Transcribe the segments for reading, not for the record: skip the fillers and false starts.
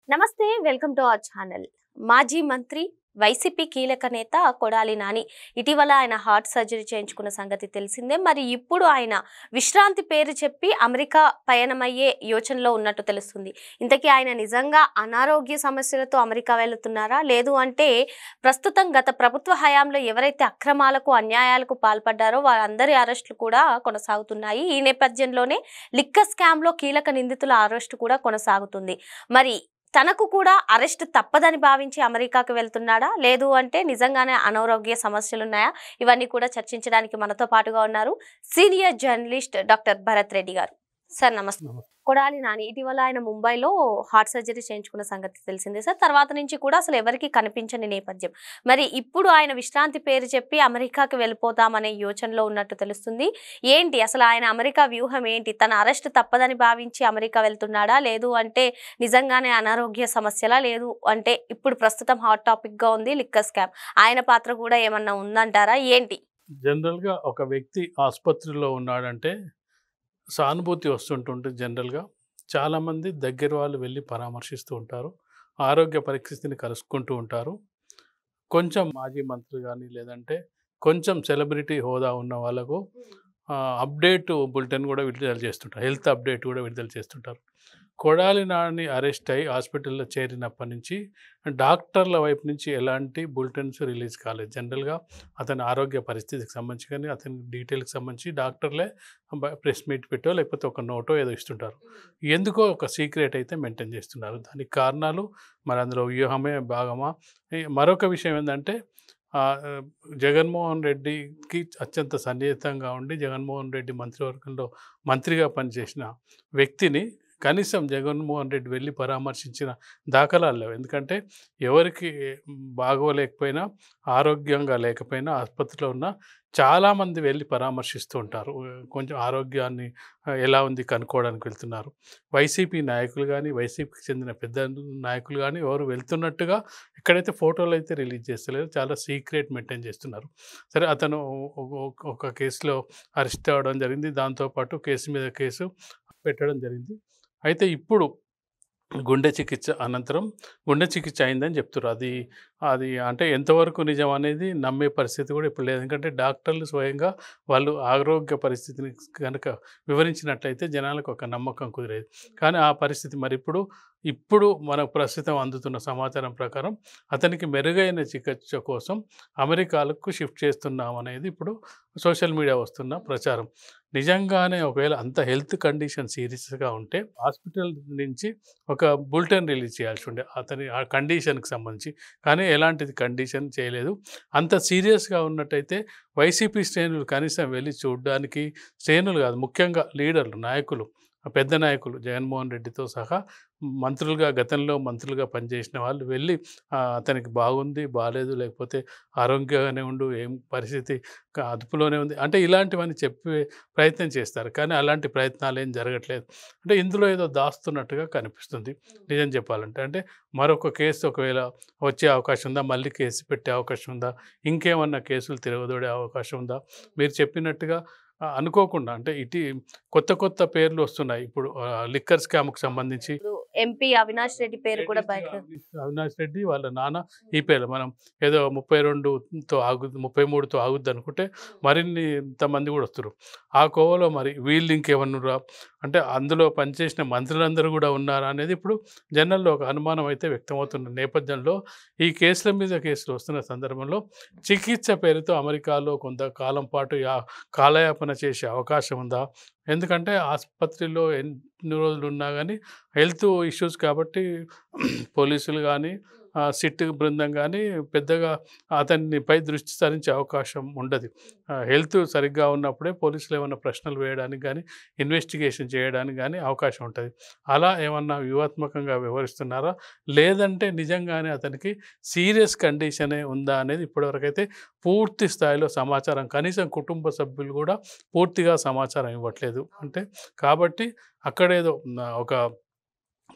నమస్తే welcome to our channel. మాజీ మంత్రి వైసీపీ కీలక నేత కొడాలి నాని ఇటీవల ఆయన హార్ట్ సర్జరీ చేయించుకున్న సంగతి తెలిసిందే. మరి ఇప్పుడు ఆయన విశ్రాంతి పేరు చెప్పి అమెరికా పయనమయ్యే యోచనలో ఉన్నట్టు తెలుస్తుంది. ఇంతకీ ఆయన నిజంగా అనారోగ్య సమస్యలతో అమెరికా వెళుతున్నారా, లేదు అంటే ప్రస్తుతం గత ప్రభుత్వ హయాంలో ఎవరైతే అక్రమాలకు అన్యాయాలకు పాల్పడ్డారో వారందరి అరెస్టులు కూడా కొనసాగుతున్నాయి. ఈ నేపథ్యంలోనే లిక్కర్ స్కామ్లో కీలక నిందితుల అరెస్టు కూడా కొనసాగుతుంది. మరి తనకు కూడా అరెస్ట్ తప్పదని భావించి అమెరికాకు వెళ్తున్నాడా, లేదు అంటే నిజంగానే అనారోగ్య సమస్యలున్నాయా? ఇవన్నీ కూడా చర్చించడానికి మనతో పాటుగా ఉన్నారు senior journalist doctor Bharat Reddy గారు. సార్ నమస్తే. కొడాలి నాని ఇటీవల ఆయన ముంబైలో హార్ట్ సర్జరీ చేయించుకున్న సంగతి తెలిసిందే సార్. తర్వాత నుంచి కూడా అసలు ఎవరికి కనిపించని నేపథ్యం. మరి ఇప్పుడు ఆయన విశ్రాంతి పేరు చెప్పి అమెరికాకి వెళ్ళిపోతామనే యోచనలో ఉన్నట్టు తెలుస్తుంది. ఏంటి అసలు ఆయన అమెరికా వ్యూహం ఏంటి? తన అరెస్ట్ తప్పదని భావించి అమెరికా వెళ్తున్నాడా, లేదు అంటే నిజంగానే అనారోగ్య సమస్యలా, లేదు అంటే ఇప్పుడు ప్రస్తుతం హాట్ టాపిక్ గా ఉంది లిక్కర్ స్కామ్, ఆయన పాత్ర కూడా ఏమన్నా ఉందంటారా ఏంటి? జనరల్‌గా ఒక వ్యక్తి ఆసుపత్రిలో ఉన్నాడంటే సానుభూతి వస్తుంటుంది జనరల్‌గా. చాలామంది దగ్గర వాళ్ళు వెళ్లి పరామర్శిస్తూ ఉంటారు. ఆరోగ్య పరిస్థితిని కలుసుకుంటూ ఉంటారు. కొంచెం మాజీ మంత్రి గాని, లేదంటే కొంచెం సెలబ్రిటీ హోదా ఉన్న వాళ్ళకు అప్డేట్ బులెటిన్ కూడా విడుదల చేస్తుంటారు. హెల్త్ అప్డేట్ కూడా విడుదల చేస్తుంటారు. కొడాలి నాని అరెస్ట్ అయ్యి హాస్పిటల్‌లో చేరినప్పటి నుంచి డాక్టర్ల వైపు నుంచి ఎలాంటి బులెటిన్స్ రిలీజ్ కాలేదు. జనరల్‌గా అతని ఆరోగ్య పరిస్థితికి సంబంధించి కానీ, అతని డీటెయిల్‌కి సంబంధించి డాక్టర్లే ప్రెస్ మీట్ పెట్టో లేకపోతే ఒక నోటో ఏదో ఇస్తుంటారు. ఎందుకో ఒక సీక్రెట్ అయితే మెయింటైన్ చేస్తున్నారు. దానికి కారణాలు మరి అందులో వ్యూహమే భాగమా? మరొక విషయం ఏందంటే జగన్మోహన్ రెడ్డికి అత్యంత సన్నిహితంగా ఉండి జగన్మోహన్ రెడ్డి మంత్రివర్గంలో మంత్రిగా పనిచేసిన వ్యక్తిని కనీసం జగన్మోహన్ రెడ్డి వెళ్ళి పరామర్శించిన దాఖలాలు లేవు. ఎందుకంటే ఎవరికి బాగోలేకపోయినా, ఆరోగ్యంగా లేకపోయినా ఆసుపత్రిలో ఉన్న చాలామంది వెళ్ళి పరామర్శిస్తూ ఉంటారు. కొంచెం ఆరోగ్యాన్ని ఎలా ఉంది కనుక్కోవడానికి వెళ్తున్నారు. వైసీపీ నాయకులు కానీ, వైసీపీకి చెందిన పెద్ద నాయకులు కానీ ఎవరు వెళ్తున్నట్టుగా ఎక్కడైతే ఫోటోలు అయితే రిలీజ్ చేస్తలేరు. చాలా సీక్రెట్ మెయింటైన్ చేస్తున్నారు. సరే, అతను ఒక కేసులో అరెస్ట్ అవ్వడం జరిగింది. దాంతోపాటు కేసు మీద కేసు పెట్టడం జరిగింది. అయితే ఇప్పుడు గుండె చికిత్స అనంతరం గుండె చికిత్స అయిందని చెప్తున్నారు. అది అంటే ఎంతవరకు నిజం అనేది నమ్మే పరిస్థితి కూడా ఇప్పుడు లేదు. ఎందుకంటే డాక్టర్లు స్వయంగా వాళ్ళు ఆరోగ్య పరిస్థితిని కనుక వివరించినట్లయితే జనాలకు ఒక నమ్మకం కుదిరేది. కానీ ఆ పరిస్థితి మరి ఇప్పుడు మనకు ప్రస్తుతం అందుతున్న సమాచారం ప్రకారం అతనికి మెరుగైన చికిత్స కోసం అమెరికాలకు షిఫ్ట్ చేస్తున్నాం అనేది ఇప్పుడు సోషల్ మీడియా వస్తున్న ప్రచారం. నిజంగానే ఒకవేళ అంత హెల్త్ కండిషన్ సీరియస్గా ఉంటే హాస్పిటల్ నుంచి ఒక బులెటిన్ రిలీజ్ చేయాల్సి ఉండే అతని ఆ కండిషన్కి సంబంధించి. కానీ ఎలాంటిది కండిషన్ చేయలేదు. అంత సీరియస్గా ఉన్నట్టయితే వైసీపీ శ్రేణులు కనీసం వెళ్ళి చూడడానికి, శ్రేణులు కాదు ముఖ్యంగా లీడర్లు, నాయకులు, పెద్ద నాయకులు జగన్మోహన్ రెడ్డితో సహా గతంలో మంత్రులుగా పనిచేసిన వాళ్ళు వెళ్ళి అతనికి బాగుంది, బాలేదు, లేకపోతే ఆరోగ్యంగానే ఉండు, ఏం పరిస్థితి అదుపులోనే ఉంది అంటే ఇలాంటివన్నీ చెప్పే ప్రయత్నం చేస్తారు. కానీ అలాంటి ప్రయత్నాలు ఏం జరగట్లేదు. అంటే ఇందులో ఏదో దాస్తున్నట్టుగా కనిపిస్తుంది నిజం చెప్పాలంటే. అంటే మరొక కేసు ఒకవేళ వచ్చే అవకాశం ఉందా? మళ్ళీ కేసు పెట్టే అవకాశం ఉందా? ఇంకేమన్నా కేసులు తిరగదోడే అవకాశం ఉందా? మీరు చెప్పినట్టుగా అనుకోకుండా అంటే కొత్త పేర్లు వస్తున్నాయి. ఇప్పుడు లిక్కర్ స్కామ్‌కు సంబంధించి ఎంపీ అవినాష్ రెడ్డి పేరు కూడా బయట. అవినాష్ రెడ్డి వాళ్ళ నాన్న ఈ పేర్లు మనం ఏదో 32తో 33తో ఆగుద్ది అనుకుంటే మరిన్ని ఇంతమంది కూడా వస్తారు. ఆ కోవలో మరి వీళ్ళు ఇంకేమన్నారా అంటే అందులో పనిచేసిన మంత్రులందరూ కూడా ఉన్నారా అనేది ఇప్పుడు జనరల్లో ఒక అనుమానం అయితే వ్యక్తమవుతున్న నేపథ్యంలో ఈ కేసుల మీద కేసులు వస్తున్న సందర్భంలో చికిత్స పేరుతో అమెరికాలో కొంతకాలం పాటు కాలయాపన చేసే అవకాశం ఉందా? ఎందుకంటే ఆసుపత్రిలో ఎన్ని రోజులు ఉన్నా కానీ హెల్త్ ఇష్యూస్ కాబట్టి పోలీసులు కానీ సిట్ బృందం కానీ పెద్దగా అతనిపై దృష్టి సారించే అవకాశం ఉండదు. హెల్త్ సరిగ్గా ఉన్నప్పుడే పోలీసులు ఏమన్నా ప్రశ్నలు వేయడానికి కానీ, ఇన్వెస్టిగేషన్ చేయడానికి కానీ అవకాశం ఉంటుంది. అలా ఏమన్నా వ్యూహాత్మకంగా వ్యవహరిస్తున్నారా, లేదంటే నిజంగానే అతనికి సీరియస్ కండిషనే ఉందా అనేది ఇప్పటివరకైతే పూర్తి స్థాయిలో సమాచారం, కనీసం కుటుంబ సభ్యులు కూడా పూర్తిగా సమాచారం ఇవ్వట్లేదు. అంటే కాబట్టి అక్కడేదో ఒక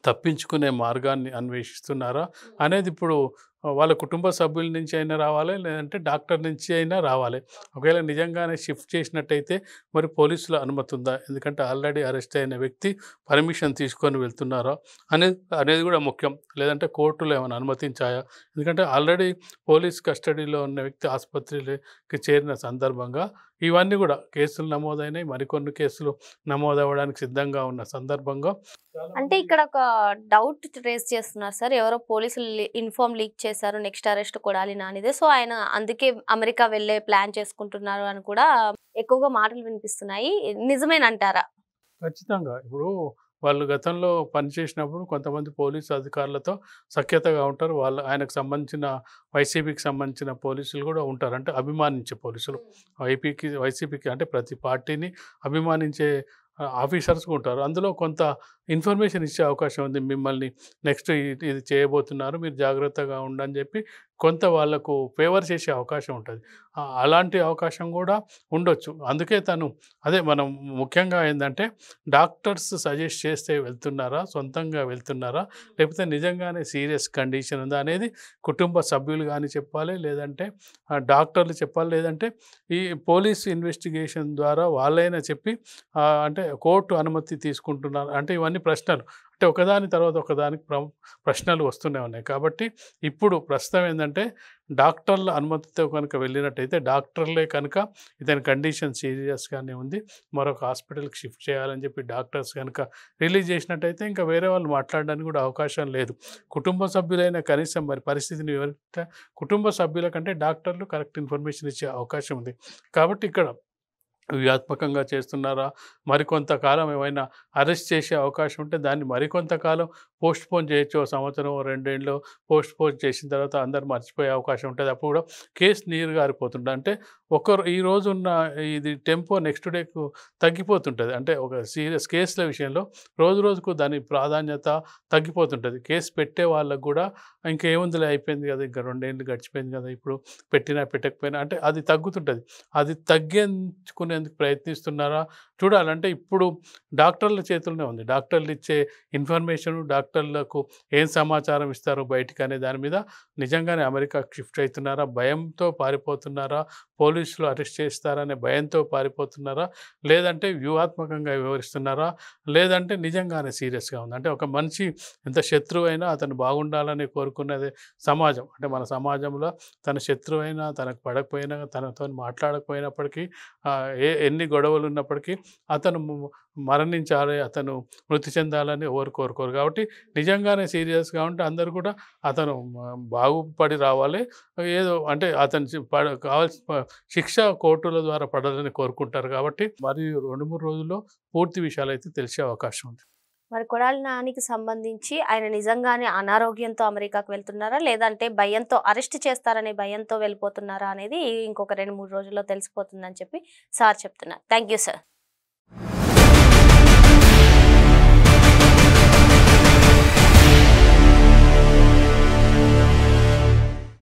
తప్పించుకునే మార్గాన్ని అన్వేషిస్తున్నారా అనేది ఇప్పుడు వాళ్ళ కుటుంబ సభ్యుల నుంచి అయినా రావాలి, లేదంటే డాక్టర్ నుంచి అయినా రావాలి. ఒకవేళ నిజంగానే షిఫ్ట్ చేసినట్టయితే మరి పోలీసుల అనుమతి ఉందా? ఎందుకంటే ఆల్రెడీ అరెస్ట్ అయిన వ్యక్తి పర్మిషన్ తీసుకొని వెళ్తున్నారా అనేది అనేది కూడా ముఖ్యం. లేదంటే కోర్టులు ఏమైనా అనుమతించాయా? ఎందుకంటే ఆల్రెడీ పోలీస్ కస్టడీలో ఉన్న వ్యక్తి ఆసుపత్రికి చేరిన సందర్భంగా ఇవన్నీ కూడా కేసులు నమోదైనాయి. మరికొన్ని కేసులు నమోదవ్వడానికి సిద్ధంగా ఉన్న సందర్భంగా అంటే ఇక్కడ ఒక డౌట్ రేస్ చేస్తున్నారు సార్. ఎవరో పోలీసులు ఇన్ఫార్మ్ లీక్ చేశారు. నెక్స్ట్ అరెస్ట్ కొడాలి నానిదే. సో ఆయన అందుకే అమెరికా వెళ్ళే ప్లాన్ చేసుకుంటున్నారు అని కూడా ఎక్కువగా మాటలు వినిపిస్తున్నాయి. నిజమేనంటారా? ఖచ్చితంగా. ఇప్పుడు వాళ్ళు గతంలో పనిచేసినప్పుడు కొంతమంది పోలీసు అధికారులతో సఖ్యతగా ఉంటారు. వాళ్ళు ఆయనకు సంబంధించిన వైసీపీకి సంబంధించిన పోలీసులు కూడా ఉంటారు. అంటే అభిమానించే పోలీసులు. వైసీపీకి అంటే ప్రతి పార్టీని అభిమానించే ఆఫీసర్స్ ఉంటారు. అందులో కొంత ఇన్ఫర్మేషన్ ఇచ్చే అవకాశం ఉంది. మిమ్మల్ని నెక్స్ట్ ఇది చేయబోతున్నారు, మీరు జాగ్రత్తగా ఉండని చెప్పి కొంత వాళ్ళకు ఫేవర్ చేసే అవకాశం ఉంటుంది. అలాంటి అవకాశం కూడా ఉండొచ్చు. అందుకే తను అదే మనం ముఖ్యంగా ఏంటంటే డాక్టర్స్ సజెస్ట్ చేస్తే వెళ్తున్నారా, సొంతంగా వెళ్తున్నారా, లేకపోతే నిజంగానే సీరియస్ కండిషన్ ఉందా అనేది కుటుంబ సభ్యులు కానీ చెప్పాలి, లేదంటే డాక్టర్లు చెప్పాలి, లేదంటే ఈ పోలీస్ ఇన్వెస్టిగేషన్ ద్వారా వాళ్ళైనా చెప్పి అంటే కోర్టు అనుమతి తీసుకుంటున్నారు. అంటే ఇవన్నీ ప్రశ్నలు అంటే ఒకదాని తర్వాత ఒకదానికి ప్రశ్నలు వస్తూనే ఉన్నాయి. కాబట్టి ఇప్పుడు ప్రస్తుతం ఏంటంటే డాక్టర్ల అనుమతితో కనుక వెళ్ళినట్టయితే డాక్టర్లే కనుక ఇతని కండిషన్ సీరియస్గానే ఉంది, మరొక హాస్పిటల్కి షిఫ్ట్ చేయాలని చెప్పి డాక్టర్స్ కనుక రిలీజ్ చేసినట్టయితే ఇంకా వేరే వాళ్ళు మాట్లాడడానికి కూడా అవకాశం లేదు. కుటుంబ సభ్యులైన కనీసం మరి పరిస్థితిని వివరిస్తే కుటుంబ సభ్యుల కంటే డాక్టర్లు కరెక్ట్ ఇన్ఫర్మేషన్ ఇచ్చే అవకాశం ఉంది. కాబట్టి ఇక్కడ వ్యూహాత్మకంగా చేస్తున్నారా, మరికొంతకాలం ఏమైనా అరెస్ట్ చేసే అవకాశం ఉంటే దాన్ని మరికొంతకాలం పోస్ట్పోన్ చేయొచ్చు. 1 సంవత్సరం 2 ఏళ్ళు పోస్ట్పోన్ చేసిన తర్వాత అందరు మర్చిపోయే అవకాశం ఉంటుంది. అప్పుడు కూడా కేసు నీరు గారిపోతుంటుంది. అంటే ఈరోజు ఉన్న ఇది టెంపో నెక్స్ట్ డేకు తగ్గిపోతుంటుంది. అంటే ఒక సీరియస్ కేసుల విషయంలో రోజు రోజుకు దాని ప్రాధాన్యత తగ్గిపోతుంటుంది. కేసు పెట్టే వాళ్ళకు కూడా ఇంకేముందిలే అయిపోయింది కదా, ఇంకా 2 ఏళ్ళు గడిచిపోయింది కదా, ఇప్పుడు పెట్టినా పెట్టకపోయినా అంటే అది తగ్గుతుంటుంది. అది తగ్గించుకునేందుకు ప్రయత్నిస్తున్నారా చూడాలంటే ఇప్పుడు డాక్టర్ల చేతుల్లోనే ఉంది. డాక్టర్లు ఇచ్చే ఇన్ఫర్మేషన్, డాక్టర్లకు ఏం సమాచారం ఇస్తారు బయటికి అనే దాని మీద నిజంగానే అమెరికాకి షిఫ్ట్ అవుతున్నారా, భయంతో పారిపోతున్నారా, పోలీసులు అరెస్ట్ చేస్తారనే భయంతో పారిపోతున్నారా, లేదంటే వ్యూహాత్మకంగా వివరిస్తున్నారా, లేదంటే నిజంగానే సీరియస్గా ఉంది. అంటే ఒక మనిషి ఎంత శత్రువు అయినా అతను బాగుండాలని కోరుకునేది సమాజం. అంటే మన సమాజంలో తన శత్రువు అయినా, తనకు పడకపోయినా, తనతో మాట్లాడకపోయినప్పటికీ ఎన్ని గొడవలు ఉన్నప్పటికీ అతను మరణించాలి, అతను మృతి చెందాలని ఎవరు కోరుకోరు. కాబట్టి నిజంగానే సీరియస్గా ఉంటే అందరూ కూడా అతను బాగుపడి రావాలి, ఏదో అంటే అతను కావాల్సిన శిక్ష కోర్టుల ద్వారా పడాలని కోరుకుంటారు. కాబట్టి మరి 2-3 రోజుల్లో పూర్తి విషయాలు అయితే తెలిసే అవకాశం ఉంది. మరి కొడాలి నానికి సంబంధించి ఆయన నిజంగానే అనారోగ్యంతో అమెరికాకు వెళ్తున్నారా, లేదంటే భయంతో అరెస్ట్ చేస్తారనే భయంతో వెళ్ళిపోతున్నారా అనేది ఇంకొక 2-3 రోజుల్లో తెలిసిపోతుందని చెప్పి సార్ చెప్తున్నారు. Thank you sir.